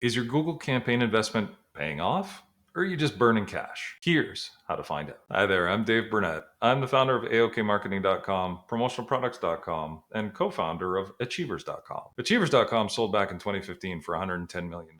Is your Google campaign investment paying off? Or are you just burning cash? Here's how to find out. Hi there, I'm Dave Burnett. I'm the founder of AOKmarketing.com, promotionalproducts.com, and co founder of Achievers.com. Achievers.com sold back in 2015 for $110 million.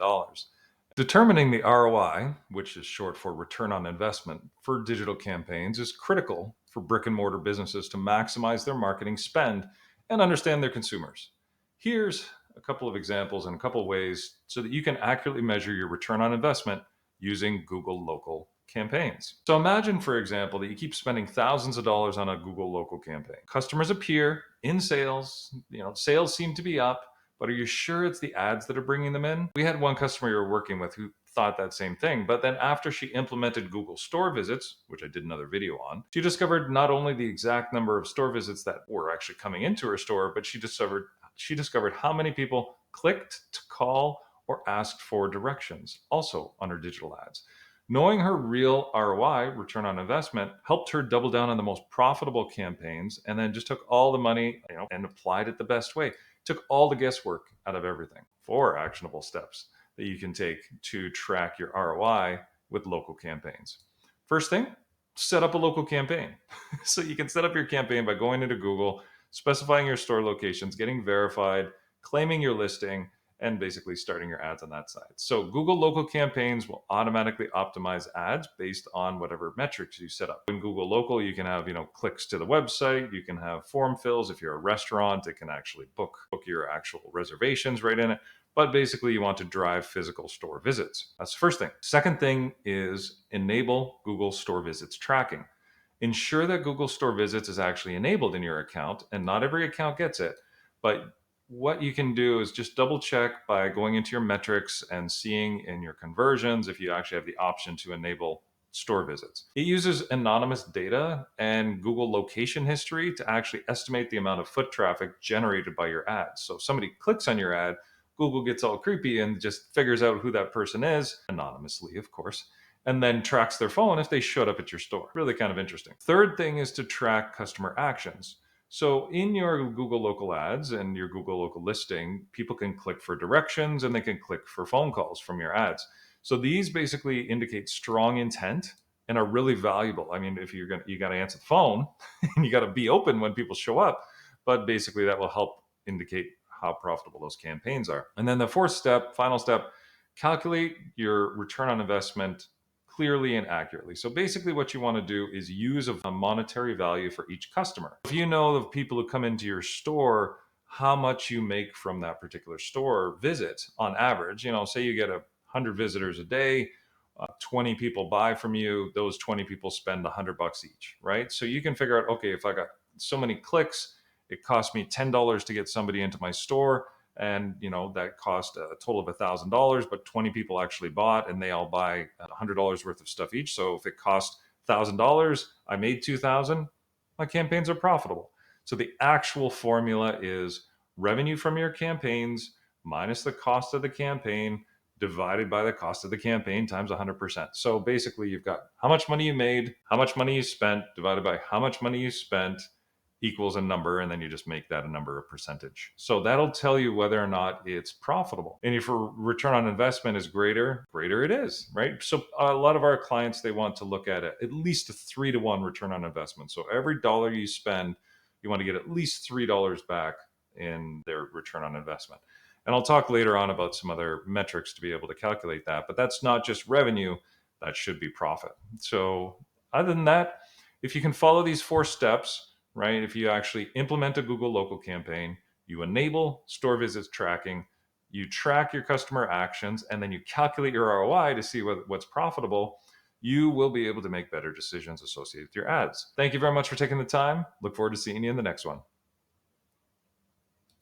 Determining the ROI, which is short for return on investment, for digital campaigns is critical for brick and mortar businesses to maximize their marketing spend and understand their consumers. Here's a couple of examples and a couple of ways so that you can accurately measure your return on investment using Google local campaigns. So imagine, for example, that you keep spending thousands of dollars on a Google local campaign. Customers appear in sales, sales seem to be up, but are you sure it's the ads that are bringing them in? We had one customer we were working with who thought that same thing, but then after she implemented Google store visits, which I did another video on, she discovered not only the exact number of store visits that were actually coming into her store, but she discovered how many people clicked to call or asked for directions, also on her digital ads. Knowing her real ROI, return on investment, helped her double down on the most profitable campaigns and then just took all the money, and applied it the best way. Took all the guesswork out of everything. 4 actionable steps that you can take to track your ROI with local campaigns. First thing, set up a local campaign. So you can set up your campaign by going into Google, specifying your store locations, getting verified, claiming your listing, and basically starting your ads on that side. So Google local campaigns will automatically optimize ads based on whatever metrics you set up. In Google local, you can have, clicks to the website, you can have form fills. If you're a restaurant, it can actually book your actual reservations right in it. But basically, you want to drive physical store visits. That's the first thing. Second thing is enable Google store visits tracking. Ensure that Google store visits is actually enabled in your account, and not every account gets it, but what you can do is just double check by going into your metrics and seeing in your conversions if you actually have the option to enable store visits. It uses anonymous data and Google location history to actually estimate the amount of foot traffic generated by your ads. So if somebody clicks on your ad, Google gets all creepy and just figures out who that person is, anonymously, of course, and then tracks their phone if they showed up at your store. Really kind of interesting. Third thing is to track customer actions. So in your Google local ads and your Google local listing, people can click for directions and they can click for phone calls from your ads. So these basically indicate strong intent and are really valuable. I mean, if you got to answer the phone and you got to be open when people show up, but basically that will help indicate how profitable those campaigns are. And then the fourth step, final step, calculate your return on investment clearly and accurately. So basically what you want to do is use a monetary value for each customer. If you know the people who come into your store, how much you make from that particular store visit on average, say you get 100 visitors a day, 20 people buy from you, those 20 people spend $100 each, right? So you can figure out, okay, if I got so many clicks, it cost me $10 to get somebody into my store, and that cost a total of $1,000, but 20 people actually bought and they all buy $100 worth of stuff each. So if it cost $1,000, I made 2,000. My campaigns are profitable. So the actual formula is revenue from your campaigns minus the cost of the campaign divided by the cost of the campaign times 100%. So basically you've got how much money you made, how much money you spent divided by how much money you spent equals a number, and then you just make that a number of percentage. So that'll tell you whether or not it's profitable. And if your return on investment is greater it is, right? So a lot of our clients, they want to look at least a 3-to-1 return on investment. So every dollar you spend, you want to get at least $3 back in their return on investment. And I'll talk later on about some other metrics to be able to calculate that, but that's not just revenue, that should be profit. So other than that, if you can follow these 4 steps, right? If you actually implement a Google local campaign, you enable store visits tracking, you track your customer actions, and then you calculate your ROI to see what's profitable, you will be able to make better decisions associated with your ads. Thank you very much for taking the time. Look forward to seeing you in the next one.